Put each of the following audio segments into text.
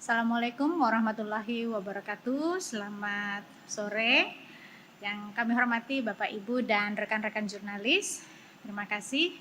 Assalamualaikum warahmatullahi wabarakatuh. Selamat sore. Yang kami hormati Bapak, Ibu, dan rekan-rekan jurnalis. Terima kasih.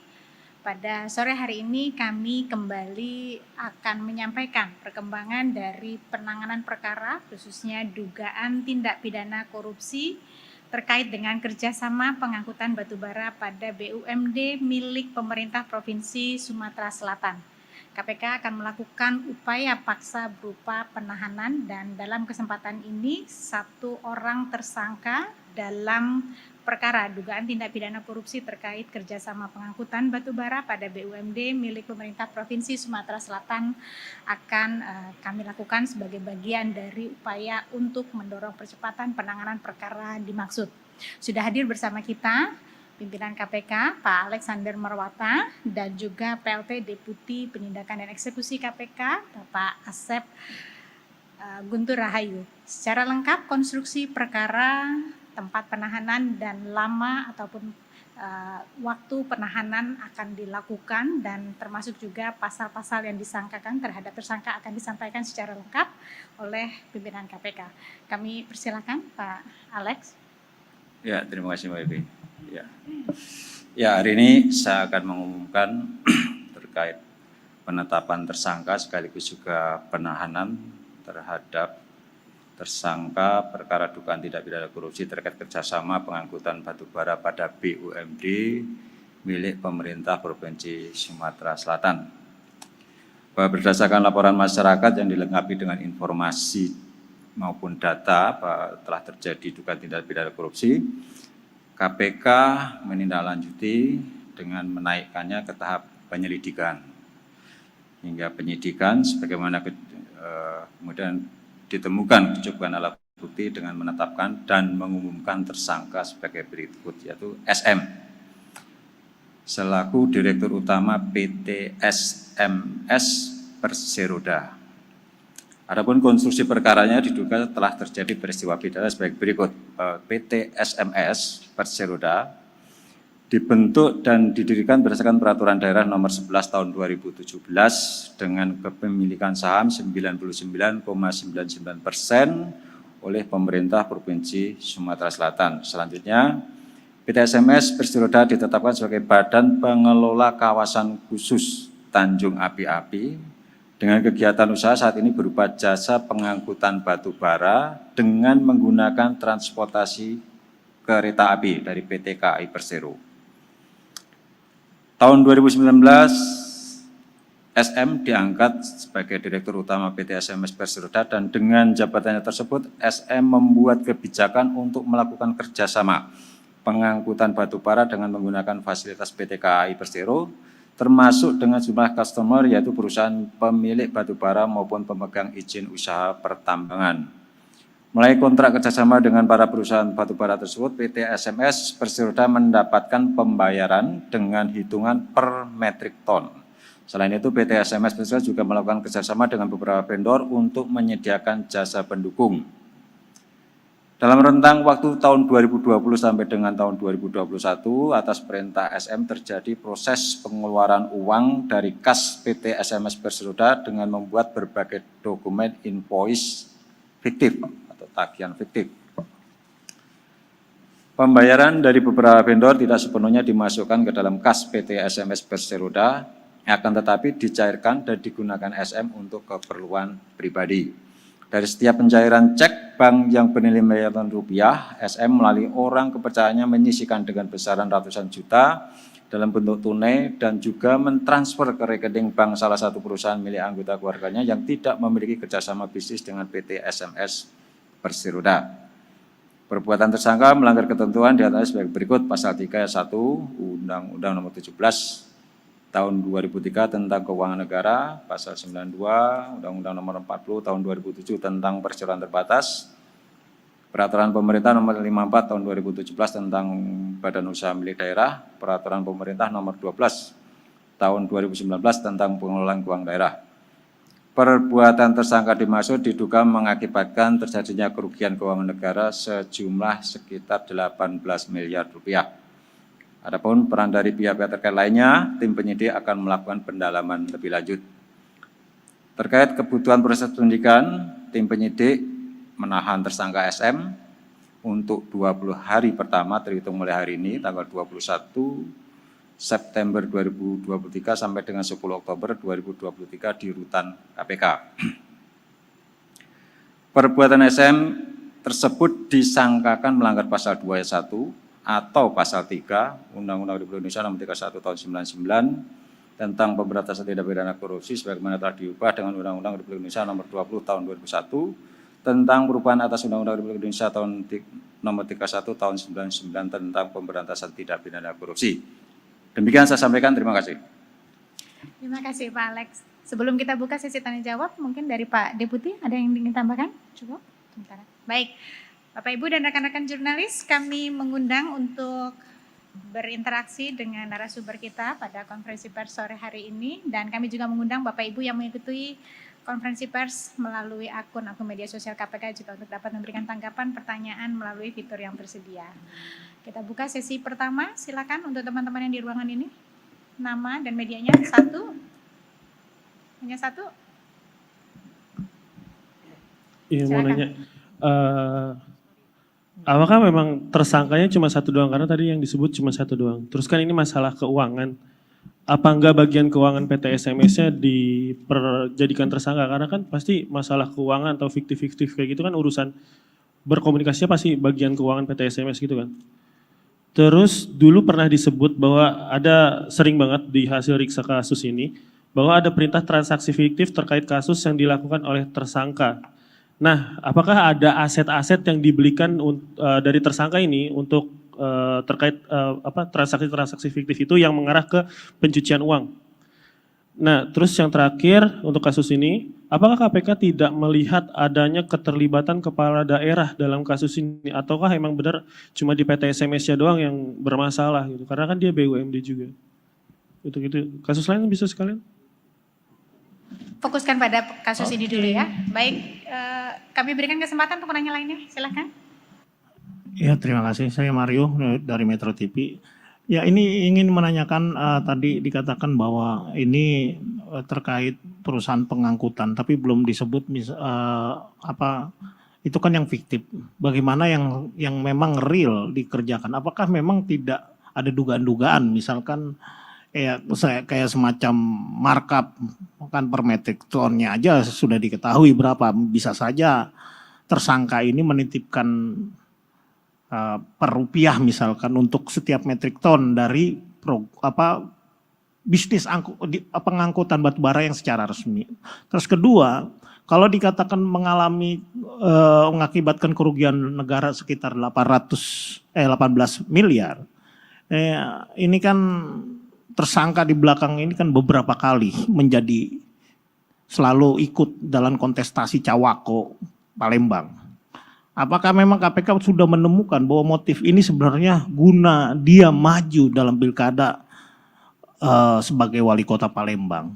Pada sore hari ini kami kembali akan menyampaikan perkembangan dari penanganan perkara, khususnya dugaan tindak pidana korupsi terkait dengan kerjasama pengangkutan batubara pada BUMD milik pemerintah Provinsi Sumatera Selatan. KPK akan melakukan upaya paksa berupa penahanan, dan dalam kesempatan ini satu orang tersangka dalam perkara dugaan tindak pidana korupsi terkait kerjasama pengangkutan batubara pada BUMD milik pemerintah Provinsi Sumatera Selatan akan kami lakukan sebagai bagian dari upaya untuk mendorong percepatan penanganan perkara dimaksud. Sudah hadir bersama kita pimpinan KPK Pak Alexander Marwata dan juga PLT Deputi Penindakan dan Eksekusi KPK Bapak Asep Guntur Rahayu. Secara lengkap konstruksi perkara, tempat penahanan, dan lama ataupun waktu penahanan akan dilakukan, dan termasuk juga pasal-pasal yang disangkakan terhadap tersangka akan disampaikan secara lengkap oleh pimpinan KPK. Kami persilakan Pak Alex. Ya, terima kasih Mbak Evi. Ya, hari ini saya akan mengumumkan terkait penetapan tersangka sekaligus juga penahanan terhadap tersangka perkara dugaan tindak pidana korupsi terkait kerjasama pengangkutan batubara pada BUMD milik pemerintah Provinsi Sumatera Selatan. Bahwa berdasarkan laporan masyarakat yang dilengkapi dengan informasi maupun data bahwa telah terjadi dugaan tindak pidana korupsi, KPK menindaklanjuti dengan menaikkannya ke tahap penyelidikan hingga penyidikan, sebagaimana kemudian ditemukan kecukupan alat bukti dengan menetapkan dan mengumumkan tersangka sebagai berikut, yaitu SM selaku Direktur Utama PT SMS Perseroda. Adapun konstruksi perkaranya diduga telah terjadi peristiwa pidana sebagai berikut. PT SMS Perseroda dibentuk dan didirikan berdasarkan Peraturan Daerah Nomor 11 Tahun 2017 dengan kepemilikan saham 99,99% oleh pemerintah Provinsi Sumatera Selatan. Selanjutnya, PT SMS Perseroda ditetapkan sebagai Badan Pengelola Kawasan Khusus Tanjung Api-Api dengan kegiatan usaha saat ini berupa jasa pengangkutan batu bara dengan menggunakan transportasi kereta api dari PT KAI Persero. Tahun 2019, SM diangkat sebagai Direktur Utama PT SMS Perseroda, dan dengan jabatannya tersebut SM membuat kebijakan untuk melakukan kerjasama pengangkutan batu bara dengan menggunakan fasilitas PT KAI Persero, termasuk dengan jumlah customer yaitu perusahaan pemilik batubara maupun pemegang izin usaha pertambangan. Mulai kontrak kerjasama dengan para perusahaan batubara tersebut, PT SMS Perseroda mendapatkan pembayaran dengan hitungan per metrik ton. Selain itu, PT SMS Perseroda juga melakukan kerjasama dengan beberapa vendor untuk menyediakan jasa pendukung. Dalam rentang waktu tahun 2020 sampai dengan tahun 2021, atas perintah SM terjadi proses pengeluaran uang dari kas PT SMS Perseroda dengan membuat berbagai dokumen invoice fiktif atau tagihan fiktif. Pembayaran dari beberapa vendor tidak sepenuhnya dimasukkan ke dalam kas PT SMS Perseroda, akan tetapi dicairkan dan digunakan SM untuk keperluan pribadi. Dari setiap pencairan cek bank yang bernilai miliaran rupiah, SM melalui orang kepercayaannya menyisihkan dengan besaran ratusan juta dalam bentuk tunai dan juga mentransfer ke rekening bank salah satu perusahaan milik anggota keluarganya yang tidak memiliki kerjasama bisnis dengan PT SMS Perseroda. Perbuatan tersangka melanggar ketentuan di atas sebagai berikut: Pasal 3 ayat 1 Undang-Undang Nomor 17 Tahun 2003 tentang Keuangan Negara, Pasal 92 Undang-Undang Nomor 40 Tahun 2007 tentang Perseroan Terbatas, Peraturan Pemerintah Nomor 54 Tahun 2017 tentang Badan Usaha Milik Daerah, Peraturan Pemerintah Nomor 12 Tahun 2019 tentang Pengelolaan Keuangan Daerah. Perbuatan tersangka dimaksud diduga mengakibatkan terjadinya kerugian keuangan negara sejumlah sekitar 18 miliar rupiah. Adapun peran dari pihak-pihak terkait lainnya, tim penyidik akan melakukan pendalaman lebih lanjut. Terkait kebutuhan proses penyidikan, tim penyidik menahan tersangka SM untuk 20 hari pertama terhitung mulai hari ini, tanggal 21 September 2023 sampai dengan 10 Oktober 2023 di rutan KPK. Perbuatan SM tersebut disangkakan melanggar pasal 2 ayat 1 atau pasal 3 Undang-Undang Republik Indonesia Nomor 31 Tahun 99 tentang pemberantasan tindak pidana korupsi sebagaimana telah diubah dengan Undang-Undang Republik Indonesia Nomor 20 Tahun 2001 tentang perubahan atas Undang-Undang Republik Indonesia Nomor 31 Tahun 99 tentang pemberantasan tindak pidana korupsi. Demikian saya sampaikan, terima kasih. Terima kasih Pak Alex. Sebelum kita buka sesi tanya jawab, mungkin dari Pak Deputi ada yang ingin tambahkan? Cukup? Sebentar. Baik, Bapak Ibu dan rekan-rekan jurnalis, kami mengundang untuk berinteraksi dengan narasumber kita pada konferensi pers sore hari ini, dan kami juga mengundang Bapak Ibu yang mengikuti konferensi pers melalui akun media sosial KPK juga untuk dapat memberikan tanggapan pertanyaan melalui fitur yang tersedia. Kita buka sesi pertama, silakan untuk teman-teman yang di ruangan ini. Nama dan medianya satu. Hanya satu. Iya, mau nanya. Apakah memang tersangkanya cuma satu doang? Karena tadi yang disebut cuma satu doang. Terus kan ini masalah keuangan. Apa enggak bagian keuangan PT SMS-nya dijadikan tersangka? Karena kan pasti masalah keuangan atau fiktif-fiktif kayak gitu kan urusan berkomunikasinya pasti bagian keuangan PT SMS gitu kan. Terus dulu pernah disebut bahwa ada sering banget di hasil riksa kasus ini bahwa ada perintah transaksi fiktif terkait kasus yang dilakukan oleh tersangka. Nah, apakah ada aset-aset yang dibelikan dari tersangka ini untuk terkait transaksi-transaksi fiktif itu yang mengarah ke pencucian uang? Nah, terus yang terakhir untuk kasus ini, apakah KPK tidak melihat adanya keterlibatan kepala daerah dalam kasus ini? Ataukah emang benar cuma di PT SMS-nya doang yang bermasalah gitu? Karena kan dia BUMD juga. Gitu. Kasus lain bisa sekalian? Fokuskan pada kasus ini dulu ya. Baik, kami berikan kesempatan untuk penanya lainnya, silakan. Ya, terima kasih. Saya Mario dari Metro TV. Ya, ini ingin menanyakan tadi dikatakan bahwa ini terkait perusahaan pengangkutan, tapi belum disebut itu kan yang fiktif. Bagaimana yang memang real dikerjakan? Apakah memang tidak ada dugaan-dugaan, misalkan kayak semacam markup kan per metric tonnya aja sudah diketahui berapa, bisa saja tersangka ini menitipkan per rupiah misalkan untuk setiap metrik ton dari bisnis pengangkutan batubara yang secara resmi. Terus kedua, kalau dikatakan mengakibatkan kerugian negara sekitar 18 miliar, ini kan tersangka di belakang ini kan beberapa kali selalu ikut dalam kontestasi Cawako Palembang. Apakah memang KPK sudah menemukan bahwa motif ini sebenarnya guna dia maju dalam pilkada sebagai wali kota Palembang?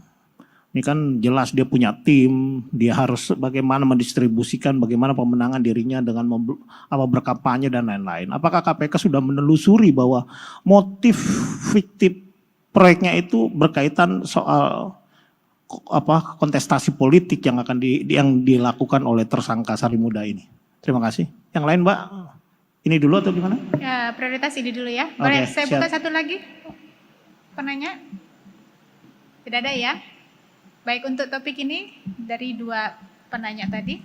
Ini kan jelas dia punya tim, dia harus bagaimana mendistribusikan, bagaimana pemenangan dirinya dengan berkampanye dan lain-lain. Apakah KPK sudah menelusuri bahwa motif fiktif proyeknya itu berkaitan soal kontestasi politik yang akan dilakukan oleh tersangka Sarimuda ini? Terima kasih. Yang lain Mbak, ini dulu atau gimana? Ya, prioritas ini dulu ya. Boleh saya buka satu lagi penanya? Tidak ada ya? Baik, untuk topik ini dari dua penanya tadi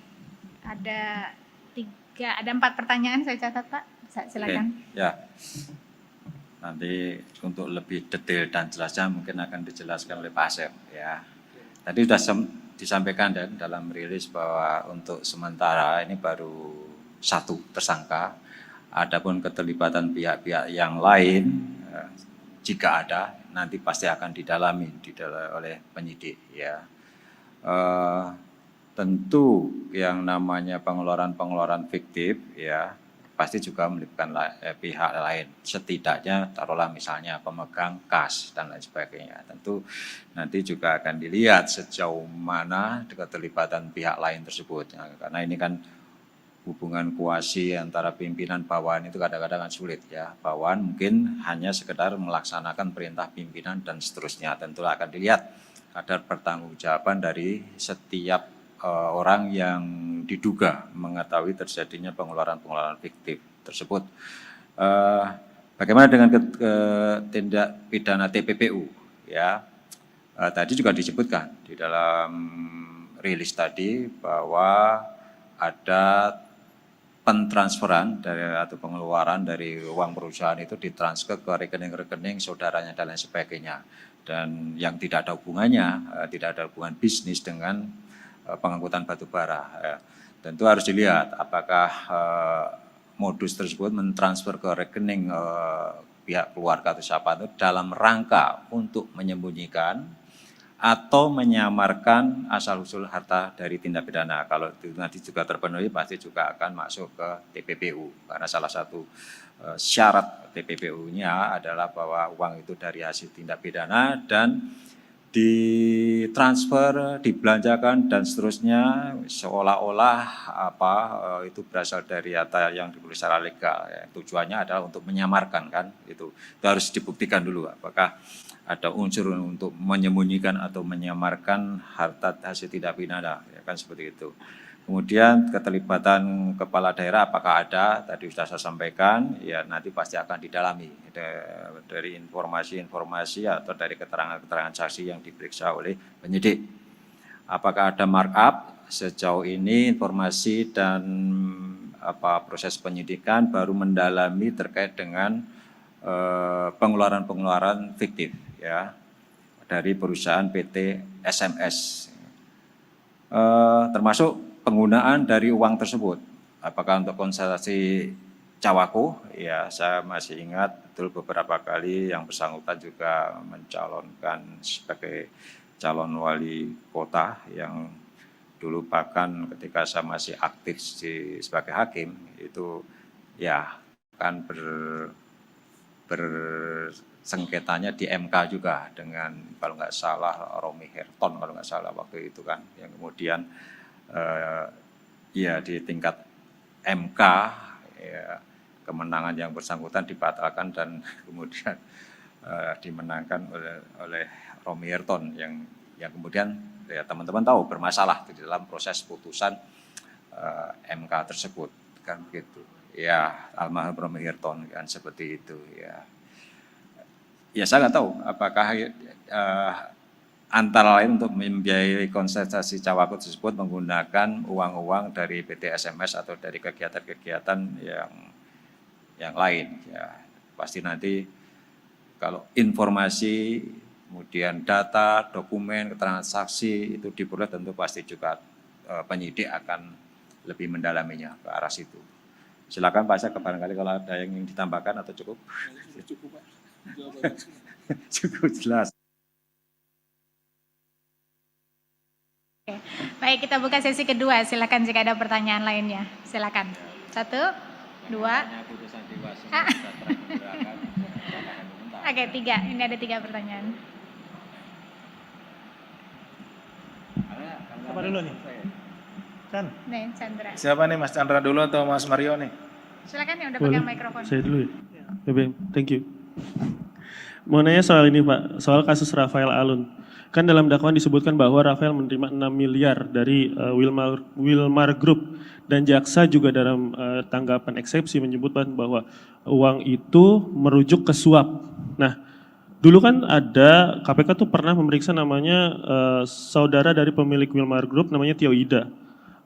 ada 4 pertanyaan saya catat Pak. Silakan. Oke, ya. Nanti untuk lebih detail dan jelasnya mungkin akan dijelaskan oleh Pak Asep ya. Tadi sudah disampaikan dan dalam rilis bahwa untuk sementara ini baru 1 tersangka. Adapun keterlibatan pihak-pihak yang lain jika ada nanti pasti akan didalami oleh penyidik ya. Tentu yang namanya pengeluaran fiktif ya pasti juga melibatkan pihak lain, setidaknya taruhlah misalnya pemegang kas dan lain sebagainya. Tentu nanti juga akan dilihat sejauh mana keterlibatan pihak lain tersebut ya, karena ini kan hubungan kuasi antara pimpinan bawahan itu kadang-kadang sulit ya. Bawahan mungkin hanya sekedar melaksanakan perintah pimpinan dan seterusnya. Tentu akan dilihat ada pertanggungjawaban dari setiap orang yang diduga mengetahui terjadinya pengeluaran fiktif tersebut. Bagaimana dengan tindak pidana TPPU? Ya, tadi juga disebutkan di dalam rilis tadi bahwa ada pentransferan dari atau pengeluaran dari uang perusahaan itu ditransfer ke rekening-rekening saudaranya dan lain sebagainya, dan yang tidak ada hubungannya, tidak ada hubungan bisnis dengan pengangkutan batu bara. Tentu harus dilihat apakah modus tersebut mentransfer ke rekening pihak keluarga atau siapa itu dalam rangka untuk menyembunyikan atau menyamarkan asal-usul harta dari tindak pidana. Kalau itu nanti juga terpenuhi, pasti juga akan masuk ke TPPU. Karena salah satu syarat TPPU-nya adalah bahwa uang itu dari hasil tindak pidana dan ditransfer, dibelanjakan dan seterusnya seolah-olah itu berasal dari harta yang dibeli secara legal. Ya. Tujuannya adalah untuk menyamarkan kan, itu harus dibuktikan dulu apakah ada unsur untuk menyembunyikan atau menyamarkan harta hasil tindak pidana, ya kan seperti itu. Kemudian keterlibatan kepala daerah apakah ada, tadi sudah saya sampaikan, ya nanti pasti akan didalami dari informasi-informasi atau dari keterangan-keterangan saksi yang diperiksa oleh penyidik. Apakah ada markup? Sejauh ini informasi dan proses penyidikan baru mendalami terkait dengan pengeluaran-pengeluaran fiktif ya dari perusahaan PT SMS, termasuk penggunaan dari uang tersebut. Apakah untuk konsultasi Cawako? Ya, saya masih ingat betul beberapa kali yang bersangkutan juga mencalonkan sebagai calon wali kota yang dulu bahkan ketika saya masih aktif sebagai hakim itu ya kan bersengketanya di MK juga dengan kalau nggak salah Romi Herton kalau nggak salah waktu itu kan, yang kemudian ya di tingkat MK ya, kemenangan yang bersangkutan dibatalkan dan kemudian dimenangkan oleh Romi Herton yang kemudian ya teman-teman tahu bermasalah di dalam proses putusan MK tersebut kan begitu. Ya, almarhum Romi Herton kan seperti itu ya. Ya saya nggak tahu apakah antara lain untuk membiayai konsultasi Cawako tersebut menggunakan uang-uang dari PT SMS atau dari kegiatan-kegiatan yang lain ya. Pasti nanti kalau informasi kemudian data, dokumen, keterangan saksi itu diperoleh tentu pasti juga penyidik akan lebih mendalaminya ke arah situ. Silakan Pak Sek, barangkali kalau ada yang ingin ditambahkan atau cukup? Cukup Pak. Cukup jelas. Oke. Baik, kita buka sesi kedua. Silakan jika ada pertanyaan lainnya. Silakan. 1, 2. Oke, 3. Ini ada 3 pertanyaan. Siapa dulu nih? Chan. Nih, Chandra. Siapa nih, Mas Chandra dulu atau Mas Mario nih? Silakan yang udah pegang mikrofon. Saya dulu ya. BBM, thank you. Mau nanya soal ini Pak, soal kasus Rafael Alun. Kan dalam dakwaan disebutkan bahwa Rafael menerima 6 miliar dari Wilmar Group. Dan jaksa juga dalam tanggapan eksepsi menyebutkan bahwa uang itu merujuk ke suap. Nah, dulu kan ada, KPK tuh pernah memeriksa namanya saudara dari pemilik Wilmar Group namanya Tio Ida.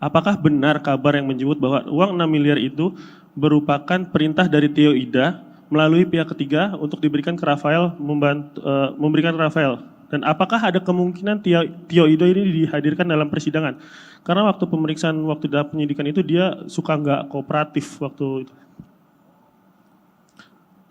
Apakah benar kabar yang menyebut bahwa uang 6 miliar itu merupakan perintah dari Tio Ida melalui pihak ketiga untuk diberikan ke Rafael, memberikan Rafael? Dan apakah ada kemungkinan Tio Ida ini dihadirkan dalam persidangan? Karena waktu pemeriksaan, waktu dalam penyidikan itu dia suka nggak kooperatif waktu itu.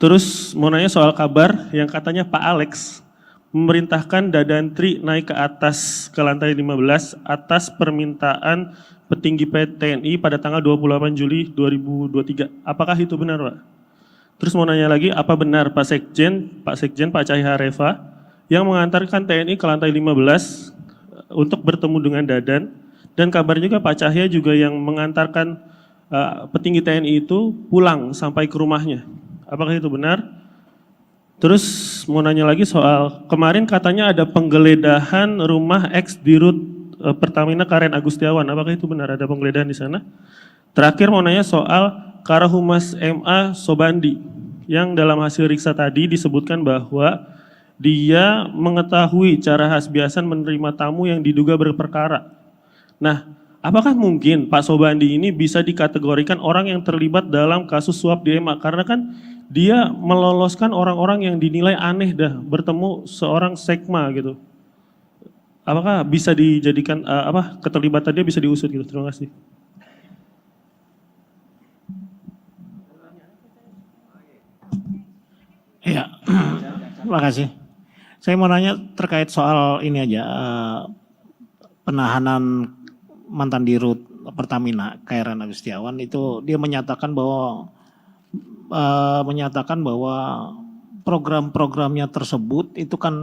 Terus mau nanya soal kabar yang katanya Pak Alex memerintahkan Dadantri naik ke atas ke lantai 15 atas permintaan petinggi TNI pada tanggal 28 Juli 2023. Apakah itu benar, Pak? Terus mau nanya lagi, apa benar Pak Sekjen Pak Cahya Reva yang mengantarkan TNI ke lantai 15 untuk bertemu dengan Dadan, dan kabar juga Pak Cahya juga yang mengantarkan petinggi TNI itu pulang sampai ke rumahnya. Apakah itu benar? Terus mau nanya lagi soal kemarin katanya ada penggeledahan rumah ex Dirut Pertamina Karen Agustiawan. Apakah itu benar ada penggeledahan di sana? Terakhir mau nanya soal Karahumas MA Sobandi yang dalam hasil riksa tadi disebutkan bahwa dia mengetahui cara Hasbiasan menerima tamu yang diduga berperkara. Nah, apakah mungkin Pak Sobandi ini bisa dikategorikan orang yang terlibat dalam kasus suap di MA? Karena kan dia meloloskan orang-orang yang dinilai aneh dah bertemu seorang sekma gitu. Apakah bisa dijadikan keterlibatan dia bisa diusut gitu? Terima kasih. Ya, terima kasih. Saya mau nanya terkait soal ini aja, penahanan mantan Dirut Pertamina Karen Agustiawan itu dia menyatakan bahwa program-programnya tersebut itu kan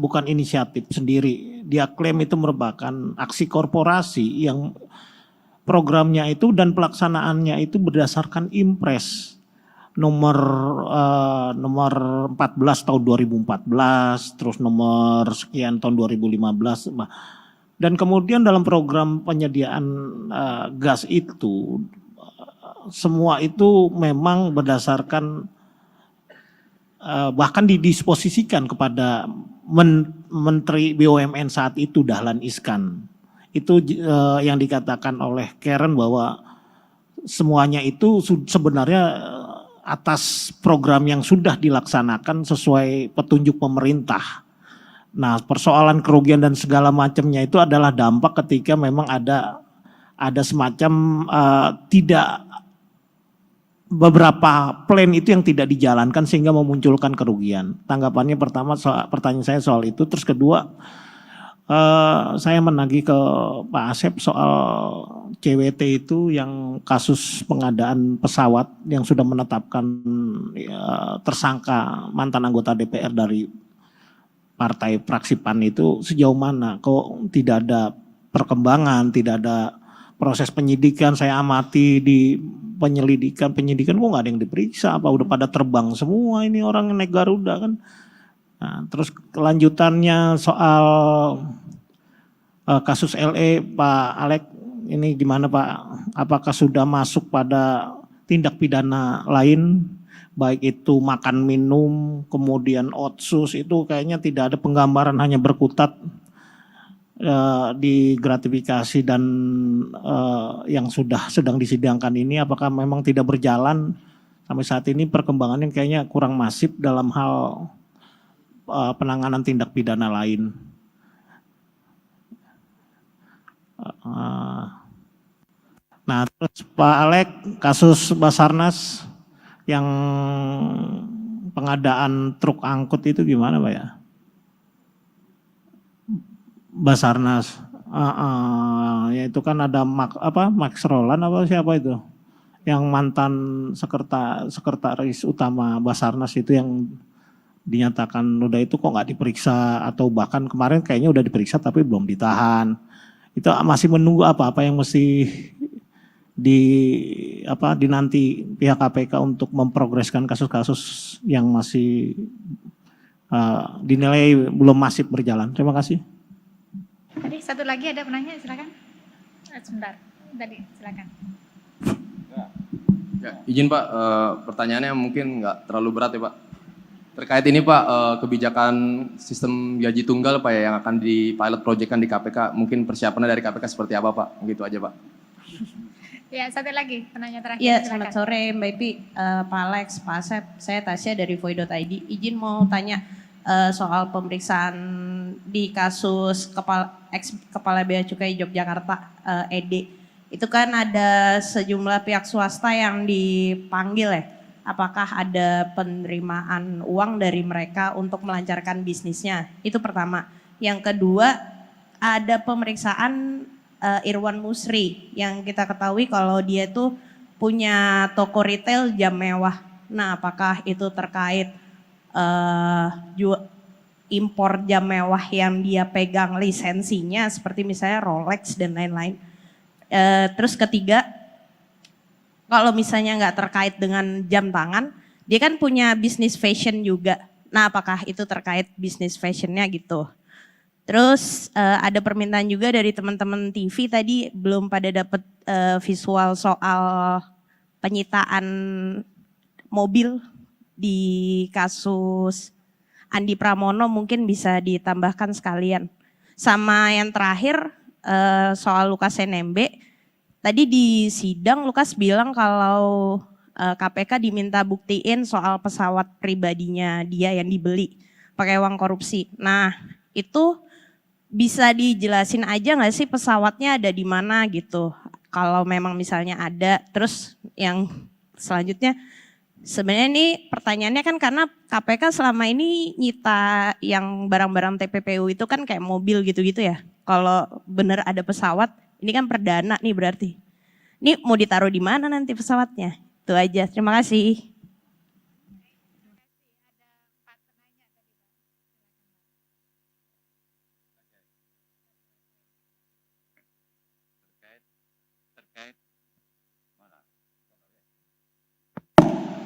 bukan inisiatif sendiri. Dia klaim itu merupakan aksi korporasi yang programnya itu dan pelaksanaannya itu berdasarkan Impres nomor 14 tahun 2014, terus nomor sekian tahun 2015. Dan kemudian dalam program penyediaan gas itu semua itu memang berdasarkan bahkan didisposisikan kepada Menteri BUMN saat itu Dahlan Iskan. Itu yang dikatakan oleh Karen bahwa semuanya itu sebenarnya atas program yang sudah dilaksanakan sesuai petunjuk pemerintah. Nah, persoalan kerugian dan segala macamnya itu adalah dampak ketika memang ada semacam tidak beberapa plan itu yang tidak dijalankan sehingga memunculkan kerugian. Tanggapannya pertama pertanyaan saya soal itu, terus kedua saya menagih ke Pak Asep soal CWT itu yang kasus pengadaan pesawat yang sudah menetapkan tersangka mantan anggota DPR dari partai fraksi PAN itu sejauh mana? Kok tidak ada perkembangan, tidak ada proses penyidikan? Saya amati di penyidikan kok nggak ada yang diperiksa, apa udah pada terbang semua ini orang naik Garuda kan? Nah, terus kelanjutannya soal kasus LE Pak Alek ini gimana Pak? Apakah sudah masuk pada tindak pidana lain? Baik itu makan minum, kemudian otsus itu kayaknya tidak ada penggambaran hanya berkutat di gratifikasi dan yang sudah sedang disidangkan ini apakah memang tidak berjalan sampai saat ini perkembangannya kayaknya kurang masif dalam hal penanganan tindak pidana lain. Nah terus Pak Alek kasus Basarnas yang pengadaan truk angkut itu gimana Pak ya? Basarnas, ya itu kan ada Max Roland apa siapa itu? Yang mantan sekretaris utama Basarnas itu yang dinyatakan udah itu kok nggak diperiksa atau bahkan kemarin kayaknya udah diperiksa tapi belum ditahan. Itu masih menunggu apa yang mesti dinanti pihak KPK untuk memprogreskan kasus-kasus yang masih dinilai belum masif berjalan. Terima kasih. Tadi satu lagi ada penanya, silakan. Sebentar, tadi silakan. Ya, izin Pak, pertanyaannya mungkin nggak terlalu berat ya Pak. Terkait ini Pak, kebijakan sistem gaji tunggal Pak ya, yang akan dipilot projectkan di KPK, mungkin persiapannya dari KPK seperti apa Pak? Gitu aja Pak. Ya, satu lagi penanya terakhir. Ya, silakan. selamat sore Mbak Ipi, Pak Alex, Pak Asep. Saya Tasya dari Voi.id. Izin mau tanya soal pemeriksaan di kasus Kepala Bea Cukai Yogyakarta, ED. Itu kan ada sejumlah pihak swasta yang dipanggil ya. Apakah ada penerimaan uang dari mereka untuk melancarkan bisnisnya? Itu pertama. Yang kedua, ada pemeriksaan Irwan Musri yang kita ketahui kalau dia tuh punya toko retail jam mewah. Nah, apakah itu terkait impor jam mewah yang dia pegang lisensinya seperti misalnya Rolex dan lain-lain. Terus ketiga, kalau misalnya nggak terkait dengan jam tangan, dia kan punya bisnis fashion juga. Nah, apakah itu terkait bisnis fashionnya gitu? Terus ada permintaan juga dari teman-teman TV tadi belum pada dapat visual soal penyitaan mobil di kasus Andi Pramono, mungkin bisa ditambahkan sekalian. Sama yang terakhir soal Lukas NMB, tadi di sidang Lukas bilang kalau KPK diminta buktiin soal pesawat pribadinya dia yang dibeli pakai uang korupsi. Nah, itu bisa dijelasin aja nggak sih pesawatnya ada di mana gitu? Kalau memang misalnya ada, terus yang selanjutnya sebenarnya ini pertanyaannya kan karena KPK selama ini nyita yang barang-barang TPPU itu kan kayak mobil gitu-gitu ya. Kalau bener ada pesawat, ini kan perdana nih berarti. Ini mau ditaruh di mana nanti pesawatnya? Itu aja, terima kasih.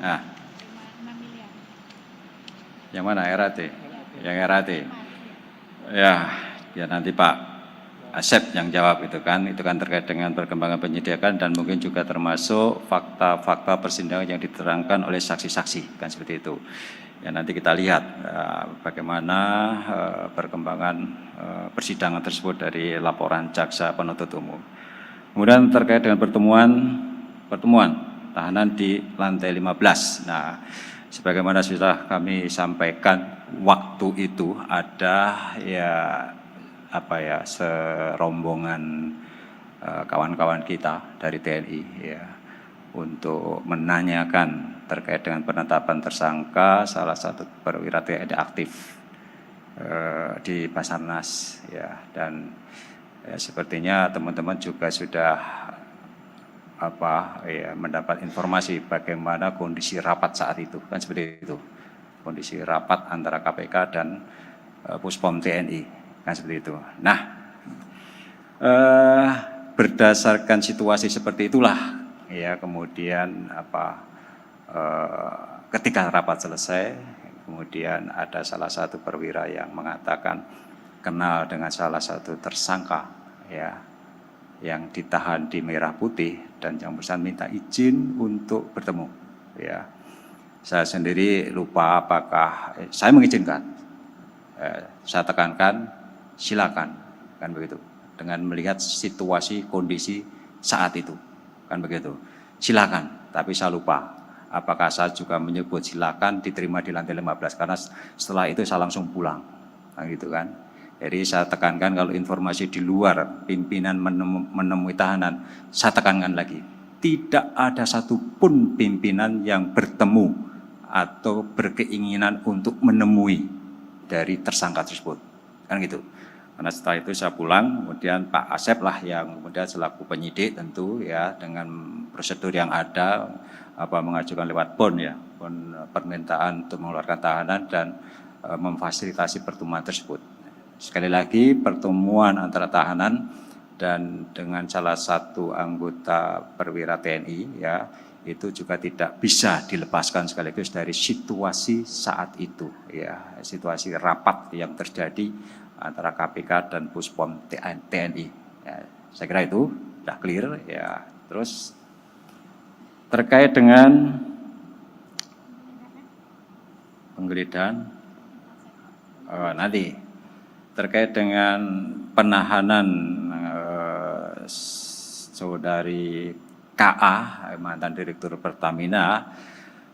Nah, 6 miliar. yang mana RAT? Yang RAT. Ya nanti Pak Asep yang jawab itu kan terkait dengan perkembangan penyelidikan dan mungkin juga termasuk fakta-fakta persidangan yang diterangkan oleh saksi-saksi kan seperti itu. Ya nanti kita lihat bagaimana perkembangan persidangan tersebut dari laporan jaksa penuntut umum. Kemudian terkait dengan pertemuan tahanan di lantai 15. Nah, sebagaimana sudah kami sampaikan, waktu itu ada serombongan kawan-kawan kita dari TNI ya untuk menanyakan terkait dengan penetapan tersangka salah satu perwira TNI aktif di Basarnas ya, dan sepertinya teman-teman juga sudah mendapat informasi bagaimana kondisi rapat saat itu kan seperti itu, kondisi rapat antara KPK dan Puspom TNI kan seperti itu. Nah, berdasarkan situasi seperti itulah ya kemudian ketika rapat selesai kemudian ada salah satu perwira yang mengatakan kenal dengan salah satu tersangka ya yang ditahan di Merah Putih dan yang bersangkutan minta izin untuk bertemu. Ya, saya sendiri lupa apakah saya mengizinkan. Saya tekankan silakan kan begitu. Dengan melihat situasi kondisi saat itu kan begitu. Silakan. Tapi saya lupa apakah saya juga menyebut silakan diterima di lantai 15 karena setelah itu saya langsung pulang kan gitu kan. Jadi saya tekankan kalau informasi di luar pimpinan menemui tahanan, saya tekankan lagi. Tidak ada satupun pimpinan yang bertemu atau berkeinginan untuk menemui dari tersangka tersebut. Kan gitu. Karena setelah itu saya pulang, kemudian Pak Asep lah yang kemudian selaku penyidik tentu ya dengan prosedur yang ada mengajukan lewat PON ya, PON permintaan untuk mengeluarkan tahanan dan memfasilitasi pertemuan tersebut. Sekali lagi pertemuan antara tahanan dan dengan salah satu anggota perwira TNI ya itu juga tidak bisa dilepaskan sekaligus dari situasi saat itu ya, situasi rapat yang terjadi antara KPK dan Puspom TNI. Ya, saya kira itu sudah clear ya. Terus terkait dengan penggeledahan nanti terkait dengan penahanan saudari KA, mantan Direktur Pertamina,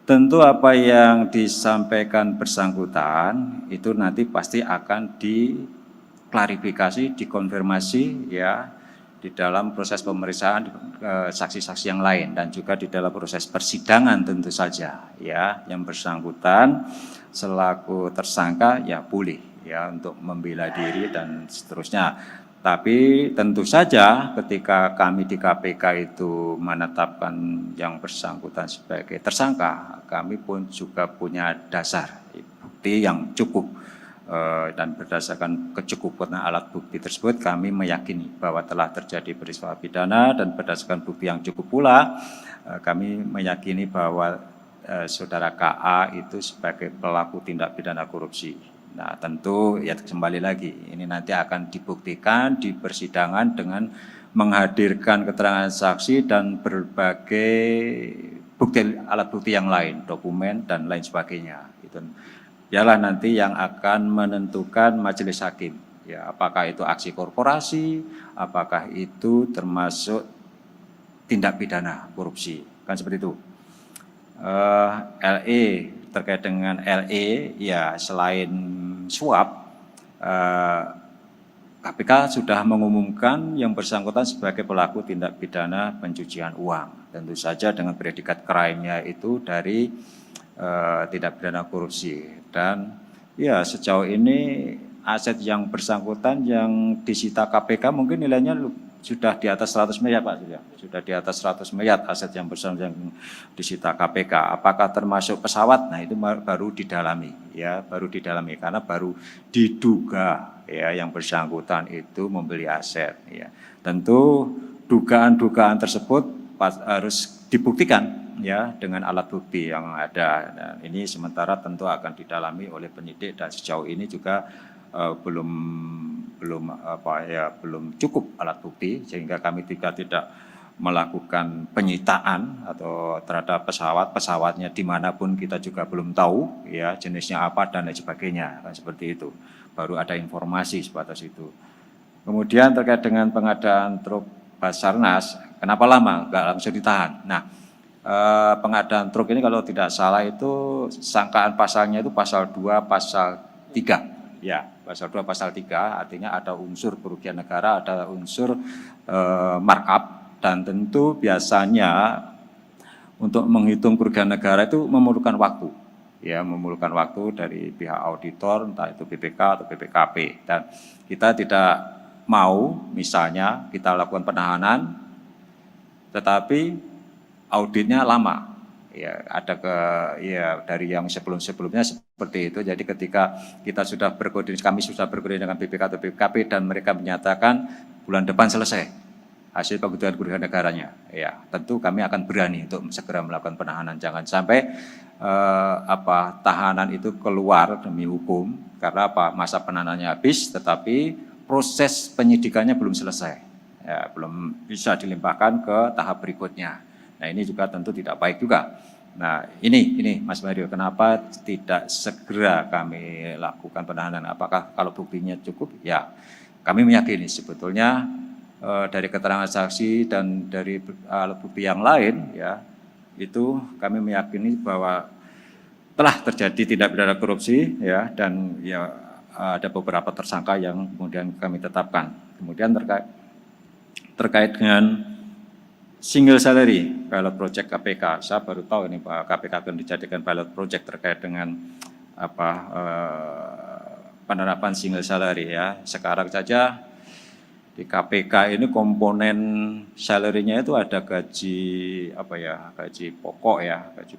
tentu apa yang disampaikan bersangkutan itu nanti pasti akan diklarifikasi, dikonfirmasi ya di dalam proses pemeriksaan saksi-saksi yang lain dan juga di dalam proses persidangan tentu saja ya, yang bersangkutan selaku tersangka ya boleh ya untuk membela diri dan seterusnya. Tapi tentu saja ketika kami di KPK itu menetapkan yang bersangkutan sebagai tersangka, kami pun juga punya dasar bukti yang cukup dan berdasarkan kecukupan alat bukti tersebut kami meyakini bahwa telah terjadi peristiwa pidana dan berdasarkan bukti yang cukup pula kami meyakini bahwa saudara KA itu sebagai pelaku tindak pidana korupsi. Nah, tentu ya kembali lagi, ini nanti akan dibuktikan di persidangan dengan menghadirkan keterangan saksi dan berbagai bukti, alat bukti yang lain, dokumen dan lain sebagainya. Itu biarlah nanti yang akan menentukan majelis hakim. Ya, apakah itu aksi korporasi, apakah itu termasuk tindak pidana korupsi, kan seperti itu. LE, terkait dengan LE, ya selain suap, KPK sudah mengumumkan yang bersangkutan sebagai pelaku tindak pidana pencucian uang. Tentu saja dengan predikat crime-nya itu dari tindak pidana korupsi. Dan ya sejauh ini aset yang bersangkutan yang disita KPK mungkin nilainya sudah di atas 100 miliar Pak, sudah di atas 100 miliar aset yang bersangkutan yang disita KPK. Apakah termasuk pesawat? Nah itu baru didalami, ya baru didalami karena baru diduga ya yang bersangkutan itu membeli aset. Ya tentu dugaan-dugaan tersebut harus dibuktikan ya dengan alat bukti yang ada. Dan ini sementara tentu akan didalami oleh penyidik dan sejauh ini juga belum cukup alat bukti sehingga kami tidak melakukan penyitaan atau terhadap pesawatnya dimanapun kita juga belum tahu ya jenisnya apa dan lain sebagainya kan seperti itu, baru ada informasi sebatas itu. Kemudian terkait dengan pengadaan truk Basarnas, kenapa lama nggak langsung ditahan? Nah, pengadaan truk ini kalau tidak salah itu sangkaan pasalnya itu pasal 2 pasal 3 ya, pasal 2 pasal 3 artinya ada unsur kerugian negara, ada unsur markup, dan tentu biasanya untuk menghitung kerugian negara itu memerlukan waktu, ya memerlukan waktu dari pihak auditor, entah itu BPK atau BPKP, dan kita tidak mau misalnya kita lakukan penahanan, tetapi auditnya lama. Ya, ada dari yang sebelumnya seperti itu. Jadi ketika kita sudah berkoordinasi, kami sudah berkoordinasi dengan BPK atau BPKP dan mereka menyatakan bulan depan selesai hasil penghitungan kerugian negaranya. Ya, tentu kami akan berani untuk segera melakukan penahanan. Jangan sampai tahanan itu keluar demi hukum karena masa penahanannya habis, tetapi proses penyidikannya belum selesai. Ya, belum bisa dilimpahkan ke tahap berikutnya. Nah ini juga tentu tidak baik juga. Nah ini Mas Mario, kenapa tidak segera kami lakukan penahanan? Apakah kalau buktinya cukup? Ya kami meyakini sebetulnya dari keterangan saksi dan dari alat bukti yang lain ya itu kami meyakini bahwa telah terjadi tindak pidana korupsi ya, dan ya ada beberapa tersangka yang kemudian kami tetapkan. Kemudian terkait dengan single salary pilot project KPK, saya baru tahu ini Pak KPK akan dijadikan pilot project terkait dengan penerapan single salary ya. Sekarang saja di KPK ini komponen salary-nya itu ada gaji gaji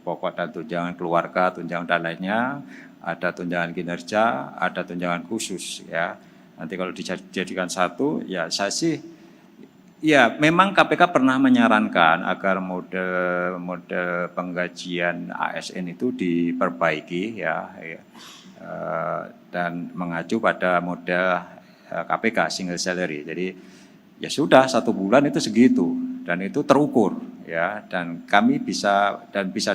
pokok dan tunjangan keluarga, tunjangan dan lainnya, ada tunjangan kinerja, ada tunjangan khusus ya. Nanti kalau dijadikan satu ya saya sih ya, memang KPK pernah menyarankan agar model penggajian ASN itu diperbaiki ya, dan mengacu pada model KPK single salary. Jadi ya sudah 1 bulan itu segitu dan itu terukur ya, dan kami bisa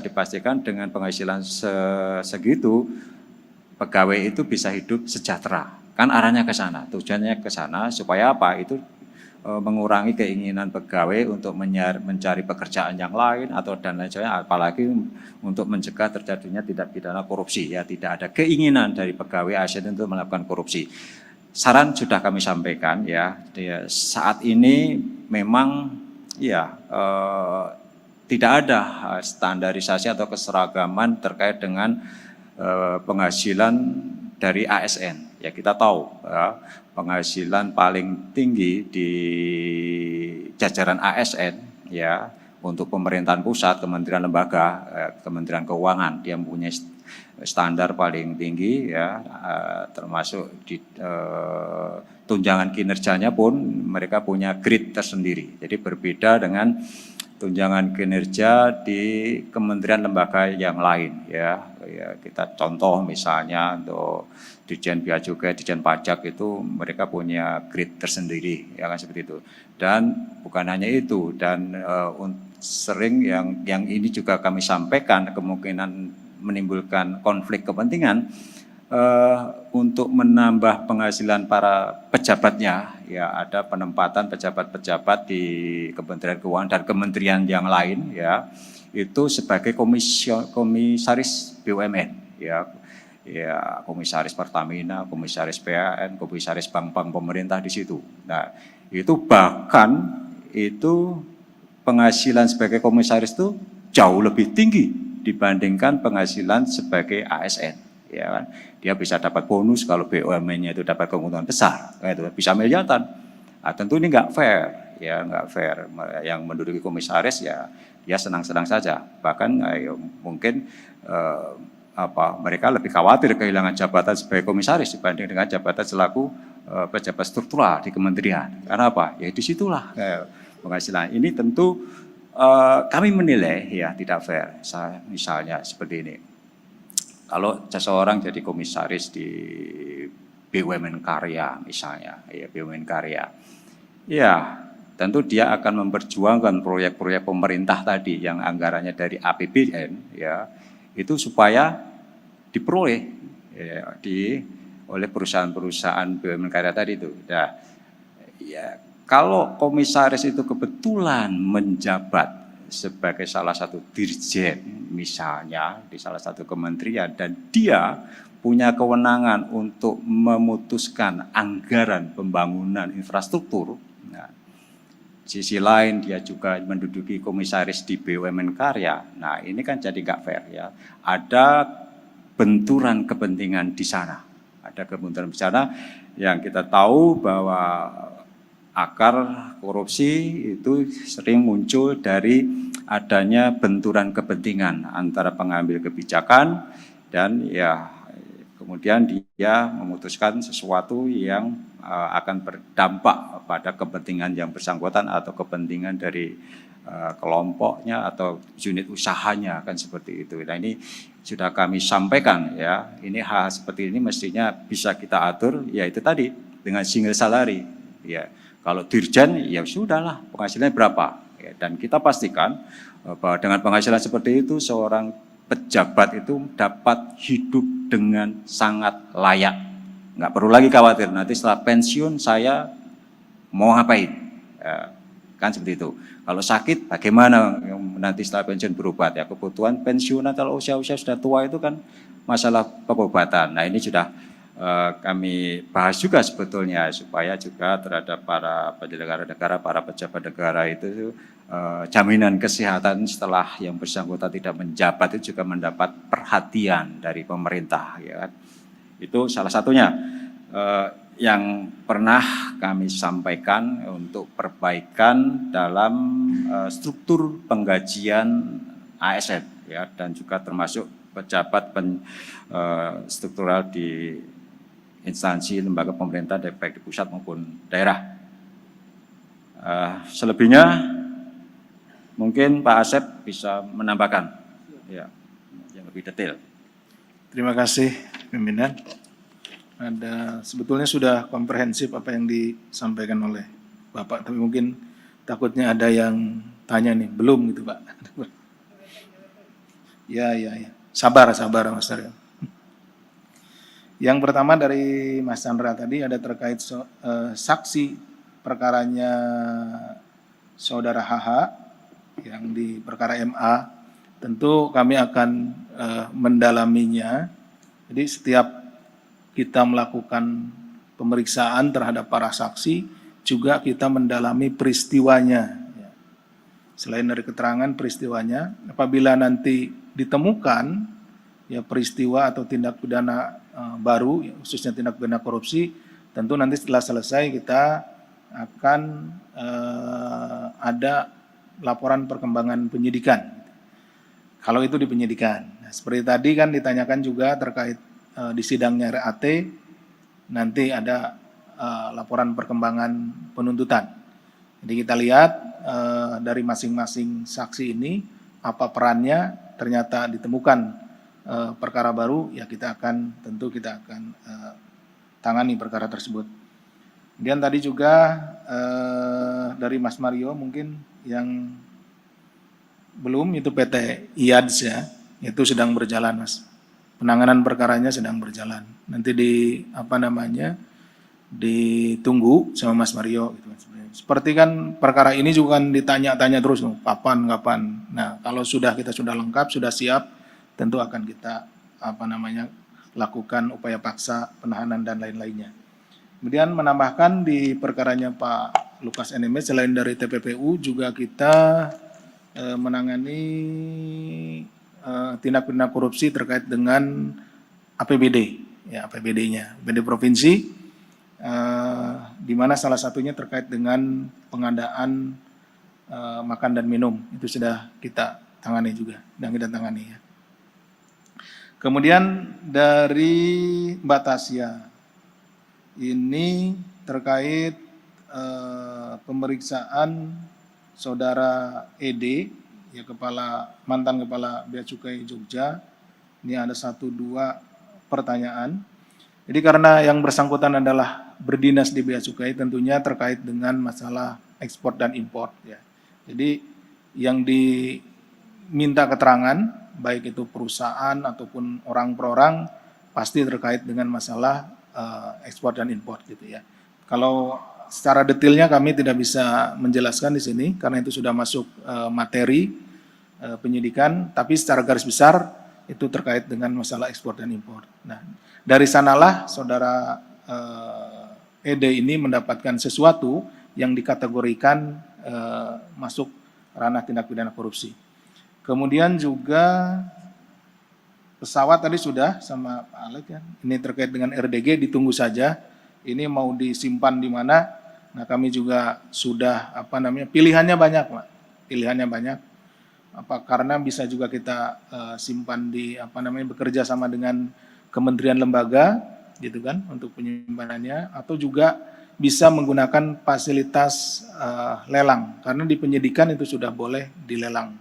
dipastikan dengan penghasilan segitu pegawai itu bisa hidup sejahtera. Kan arahnya ke sana, tujuannya ke sana supaya apa? Itu mengurangi keinginan pegawai untuk mencari pekerjaan yang lain atau dan lain sebagainya, apalagi untuk mencegah terjadinya tindak pidana korupsi ya, tidak ada keinginan dari pegawai ASN untuk melakukan korupsi. Saran sudah kami sampaikan ya, saat ini memang ya tidak ada standarisasi atau keseragaman terkait dengan penghasilan dari ASN. Ya kita tahu ya, penghasilan paling tinggi di jajaran ASN ya untuk pemerintahan pusat, kementerian lembaga, Kementerian Keuangan, dia mempunyai standar paling tinggi ya, termasuk di tunjangan kinerjanya pun mereka punya grade tersendiri. Jadi berbeda dengan tunjangan kinerja di kementerian lembaga yang lain ya. Kita contoh misalnya untuk Dirjen Bea Cukai, Dirjen Pajak itu mereka punya grade tersendiri ya kan seperti itu. Dan bukan hanya itu, dan sering yang ini juga kami sampaikan kemungkinan menimbulkan konflik kepentingan untuk menambah penghasilan para pejabatnya, ya ada penempatan pejabat-pejabat di Kementerian Keuangan dan kementerian yang lain ya, itu sebagai komisaris BUMN ya, komisaris Pertamina, komisaris PAN, komisaris bank-bank pemerintah di situ. Nah, itu bahkan itu penghasilan sebagai komisaris itu jauh lebih tinggi dibandingkan penghasilan sebagai ASN. Ya kan? Dia bisa dapat bonus kalau BUMN-nya itu dapat keuntungan besar, itu bisa miliaran. Nah, tentu ini nggak fair, ya nggak fair. Yang menduduki komisaris ya senang-senang saja. Bahkan mungkin mereka lebih khawatir kehilangan jabatan sebagai komisaris dibanding dengan jabatan selaku pejabat struktural di kementerian. Karena apa? Ya disitulah penghasilan. Ini tentu kami menilai ya tidak fair. Misalnya seperti ini. Kalau seseorang jadi komisaris di BUMN Karya misalnya, ya BUMN Karya, ya tentu dia akan memperjuangkan proyek-proyek pemerintah tadi yang anggarannya dari APBN, ya itu supaya diperoleh ya, oleh perusahaan-perusahaan BUMN Karya tadi itu. Nah, ya kalau komisaris itu kebetulan menjabat sebagai salah satu dirjen misalnya di salah satu kementerian dan dia punya kewenangan untuk memutuskan anggaran pembangunan infrastruktur. Nah, sisi lain dia juga menduduki komisaris di BUMN Karya. Nah, ini kan jadi nggak fair ya. Ada benturan kepentingan di sana. Ada kebenturan di sana yang kita tahu bahwa akar korupsi itu sering muncul dari adanya benturan kepentingan antara pengambil kebijakan dan ya kemudian dia memutuskan sesuatu yang akan berdampak pada kepentingan yang bersangkutan atau kepentingan dari kelompoknya atau unit usahanya kan seperti itu. Nah ini sudah kami sampaikan ya, ini hal seperti ini mestinya bisa kita atur yaitu tadi dengan single salary ya. Kalau dirjen ya sudahlah penghasilannya berapa ya, dan kita pastikan bahwa dengan penghasilan seperti itu seorang pejabat itu dapat hidup dengan sangat layak. Nggak perlu lagi khawatir nanti setelah pensiun saya mau ngapain ya, kan seperti itu. Kalau sakit bagaimana nanti setelah pensiun berobat ya, kebutuhan pensiunan kalau usia-usia sudah tua itu kan masalah pengobatan. Nah ini sudah kami bahas juga sebetulnya supaya juga terhadap para penyelenggara negara, para pejabat negara itu jaminan kesehatan setelah yang bersangkutan tidak menjabat itu juga mendapat perhatian dari pemerintah ya kan. Itu salah satunya yang pernah kami sampaikan untuk perbaikan dalam struktur penggajian ASN ya dan juga termasuk pejabat struktural di instansi lembaga pemerintah baik di pusat maupun daerah. Selebihnya mungkin Pak Asep bisa menambahkan ya yang lebih detail. Terima kasih pimpinan. Sebetulnya sudah komprehensif apa yang disampaikan oleh Bapak, tapi mungkin takutnya ada yang tanya nih, belum gitu Pak. Ya. Sabar Mas Aryo. Yang pertama dari Mas Chandra tadi ada terkait saksi perkaranya saudara HH yang di perkara MA. Tentu kami akan mendalaminya. Jadi setiap kita melakukan pemeriksaan terhadap para saksi, juga kita mendalami peristiwanya. Selain dari keterangan peristiwanya, apabila nanti ditemukan ya peristiwa atau tindak pidana baru, khususnya tindak pidana korupsi, tentu nanti setelah selesai kita akan ada laporan perkembangan penyidikan. Kalau itu di penyidikan. Nah, seperti tadi kan ditanyakan juga terkait di sidangnya RAT, nanti ada laporan perkembangan penuntutan. Jadi kita lihat dari masing-masing saksi ini apa perannya, ternyata ditemukan perkara baru, ya tentu kita akan tangani perkara tersebut. Kemudian tadi juga dari Mas Mario mungkin yang belum itu PT IADS ya, itu sedang berjalan Mas. Penanganan perkaranya sedang berjalan. Nanti ditunggu sama Mas Mario gitu. Seperti kan perkara ini juga kan ditanya-tanya terus, kapan. Nah, kalau kita sudah lengkap, sudah siap, tentu akan kita lakukan upaya paksa, penahanan dan lain-lainnya. Kemudian menambahkan di perkaranya Pak Lukas NMB, selain dari TPPU juga kita menangani tindak pidana korupsi terkait dengan APBD, ya APBD-nya, APBD provinsi, di mana salah satunya terkait dengan pengadaan makan dan minum, itu sudah kita tangani juga, ya. Kemudian dari Mbak Tasya, ini terkait pemeriksaan Saudara ED, ya mantan Kepala Bea Cukai Jogja. Ini ada 1-2 pertanyaan. Jadi karena yang bersangkutan adalah berdinas di Bea Cukai, tentunya terkait dengan masalah ekspor dan impor. Ya. Jadi yang diminta keterangan, baik itu perusahaan ataupun orang per orang, pasti terkait dengan masalah ekspor dan impor gitu ya. Kalau secara detailnya kami tidak bisa menjelaskan di sini karena itu sudah masuk materi penyidikan, tapi secara garis besar itu terkait dengan masalah ekspor dan impor. Nah, dari sanalah Saudara ED ini mendapatkan sesuatu yang dikategorikan masuk ranah tindak pidana korupsi. Kemudian juga pesawat tadi sudah sama Pak Alex ya. Ini terkait dengan RDG, ditunggu saja. Ini mau disimpan di mana? Nah, kami juga sudah pilihannya banyak, Pak. Pilihannya banyak. Karena bisa juga kita simpan di bekerja sama dengan kementerian lembaga gitu kan untuk penyimpanannya, atau juga bisa menggunakan fasilitas lelang karena di penyidikan itu sudah boleh dilelang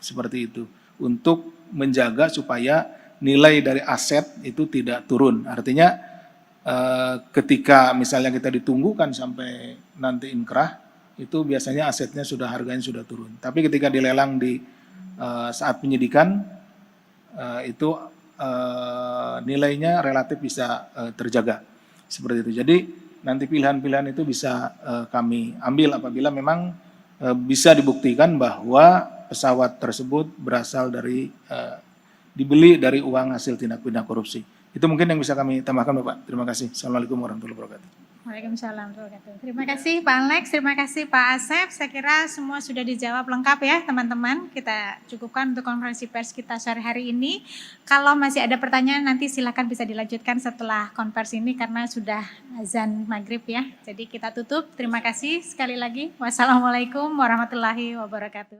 seperti itu untuk menjaga supaya nilai dari aset itu tidak turun. Artinya ketika misalnya kita ditunggukan sampai nanti inkrah, itu biasanya asetnya harganya sudah turun. Tapi ketika dilelang di saat penyidikan itu nilainya relatif bisa terjaga seperti itu. Jadi nanti pilihan-pilihan itu bisa kami ambil apabila memang bisa dibuktikan bahwa pesawat tersebut berasal dari dibeli dari uang hasil tindak pidana korupsi. Itu mungkin yang bisa kami tambahkan, Bapak. Terima kasih. Assalamualaikum warahmatullahi wabarakatuh. Waalaikumsalam warahmatullahi wabarakatuh. Terima kasih Pak Alex, terima kasih Pak Asep. Saya kira semua sudah dijawab lengkap ya teman-teman. Kita cukupkan untuk konferensi pers kita sore hari ini. Kalau masih ada pertanyaan nanti silakan bisa dilanjutkan setelah konversi ini karena sudah azan maghrib ya. Jadi kita tutup. Terima kasih sekali lagi. Wassalamualaikum warahmatullahi wabarakatuh.